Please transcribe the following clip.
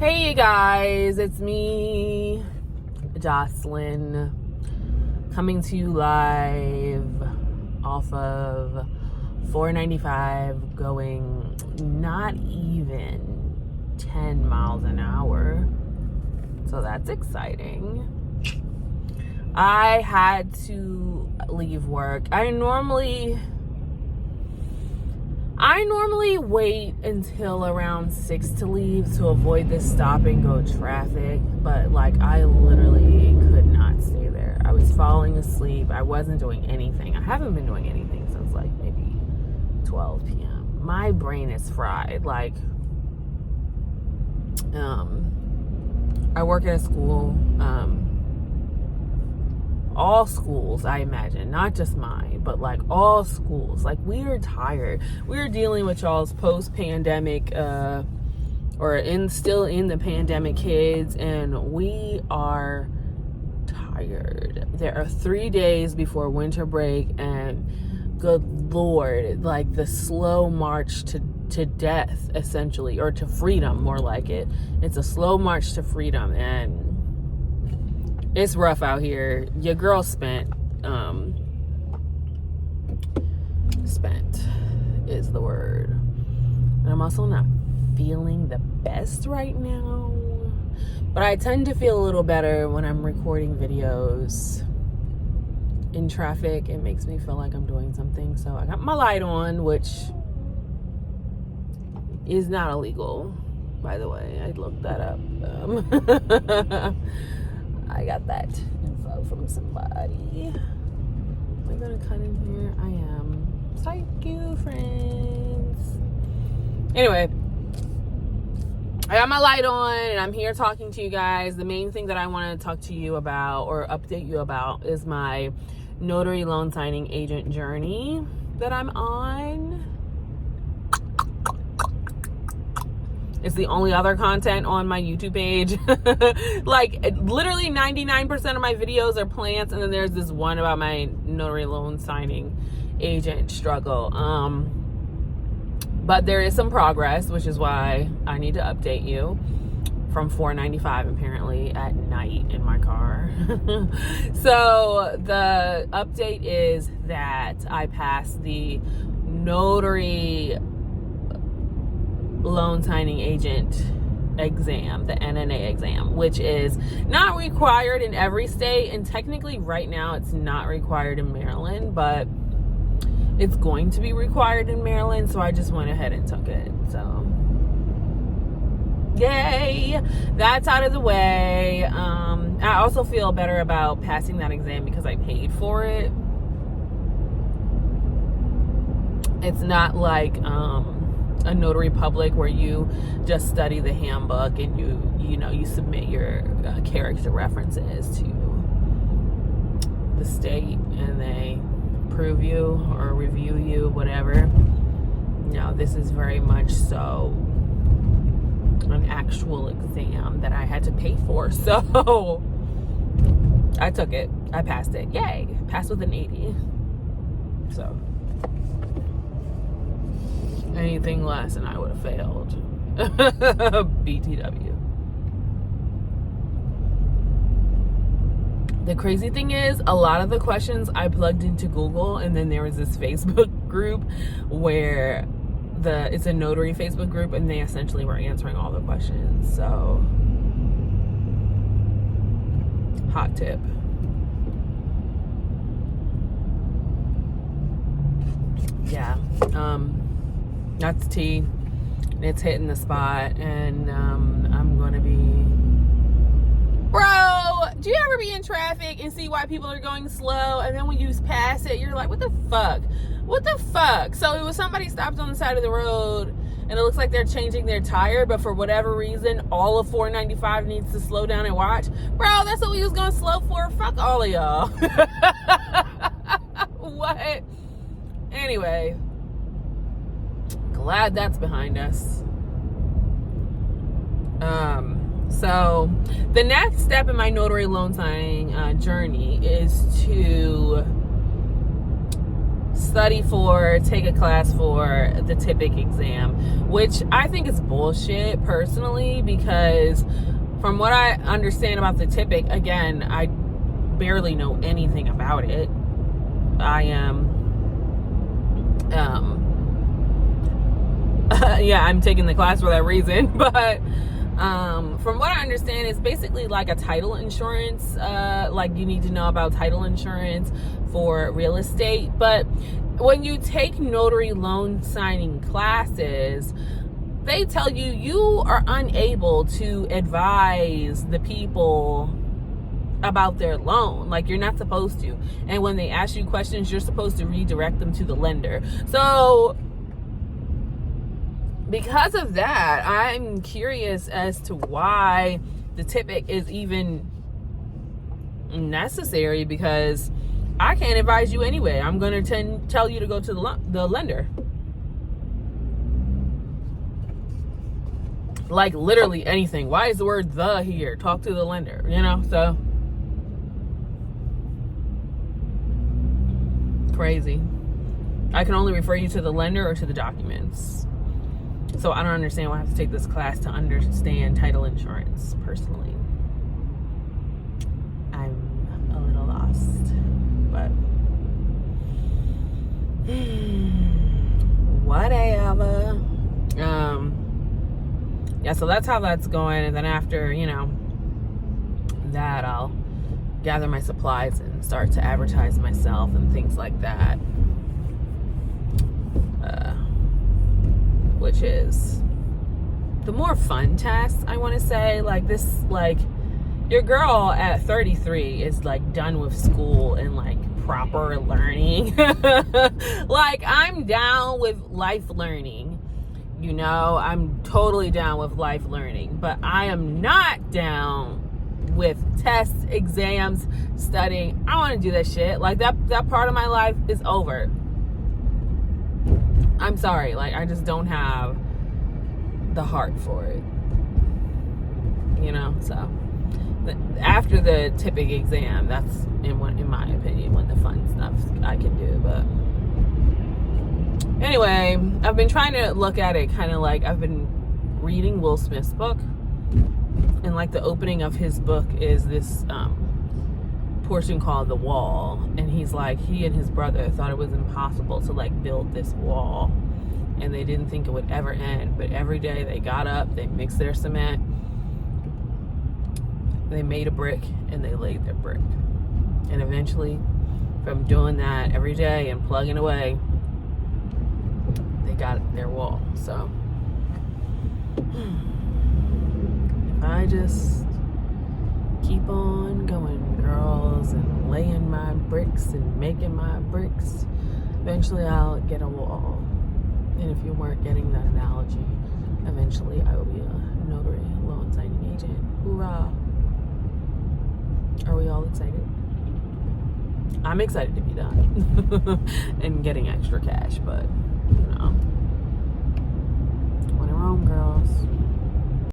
Hey you guys, it's me, Jocelyn, coming to you live off of 495, going not even 10 miles an hour. So that's exciting. I had to leave work. I normally wait until around 6 to leave to avoid this stop and go traffic, but like I literally could not stay there. I was falling asleep. I wasn't doing anything. I haven't been doing anything since like maybe 12 p.m. My brain is fried. Like, I work at a school, all schools, I imagine, not just mine, but like all schools. Like, we are tired. We're dealing with y'all's post-pandemic, still in the pandemic kids, and we are tired. There are 3 days before winter break, and good Lord, like the slow march to death, essentially, or to freedom, more like it. It's a slow march to freedom, and it's rough out here. Your girl spent is the word. And I'm also not feeling the best right now, but I tend to feel a little better when I'm recording videos in traffic. It makes me feel like I'm doing something. So I got my light on, which is not illegal, by the way. I looked that up. I got that info from somebody. Am I gonna cut in here? I am. Thank you, friends. Anyway, I got my light on and I'm here talking to you guys. The main thing that I want to talk to you about or update you about is my notary loan signing agent journey that I'm on. It's the only other content on my YouTube page. Like, literally 99% of my videos are plants, and then there's this one about my notary loan signing agent struggle. But there is some progress, which is why I need to update you. From 495 apparently at night in my car. So the update is that I passed the notary loan signing agent exam, the NNA exam, which is not required in every state, and technically right now it's not required in Maryland, but it's going to be required in Maryland, so I just went ahead and took it. So yay, that's out of the way. I also feel better about passing that exam because I paid for it. It's not like a notary public where you just study the handbook and you submit your character references to the state and they approve you or review you, whatever. No, this is very much so an actual exam that I had to pay for. So I took it. I passed it. Yay. Passed with an 80. So anything less and I would have failed. BTW. The crazy thing is, a lot of the questions I plugged into Google, and then there was this Facebook group where it's a notary Facebook group, and they essentially were answering all the questions. So hot tip. Yeah. That's tea. It's hitting the spot, and I'm gonna be. Bro, do you ever be in traffic and see why people are going slow, and then when you pass it, you're like, what the fuck? What the fuck? So it was somebody stopped on the side of the road, and it looks like they're changing their tire, but for whatever reason, all of 495 needs to slow down and watch. Bro, that's what we was gonna slow for. Fuck all of y'all. What? Anyway. Glad that's behind us. So the next step in my notary loan signing journey is to take a class for the TIPIC exam, which I think is bullshit personally, because from what I understand about the TIPIC, again, I barely know anything about it. I am, I'm taking the class for that reason, but from what I understand, it's basically like a title insurance, like you need to know about title insurance for real estate. But when you take notary loan signing classes, they tell you you are unable to advise the people about their loan. Like, you're not supposed to. And when they ask you questions, you're supposed to redirect them to the lender. So because of that, I'm curious as to why the TIPIC is even necessary, because I can't advise you anyway. I'm going to tell you to go to the lender. Like, literally anything. Why is the word "the" here? Talk to the lender, so crazy. I can only refer you to the lender or to the documents. So I don't understand why I have to take this class to understand title insurance. Personally, I'm a little lost, but whatever. So that's how that's going. And then after, that, I'll gather my supplies and start to advertise myself and things like that. Which is the more fun task, I want to say. Like, this, like, your girl at 33 is like done with school and like proper learning. Like, I'm down with life learning, I'm totally down with life learning, but I am not down with tests, exams, studying. I want to do that shit. Like, that part of my life is over. I'm sorry, like, I just don't have the heart for it, so after the TIPIC exam, that's in my opinion when the fun stuff I can do. But anyway, I've been trying to look at it kind of like, I've been reading Will Smith's book, and like the opening of his book is this portion called The Wall, and he's like, he and his brother thought it was impossible to like build this wall, and they didn't think it would ever end, but every day they got up, they mixed their cement, they made a brick, and they laid their brick, and eventually, from doing that every day and plugging away, they got their wall. So if I just keep on going, girls, and laying my bricks and making my bricks, eventually I'll get a wall. And if you weren't getting that analogy, eventually I will be a notary loan signing agent. Hoorah! Are we all excited? I'm excited to be done and getting extra cash, but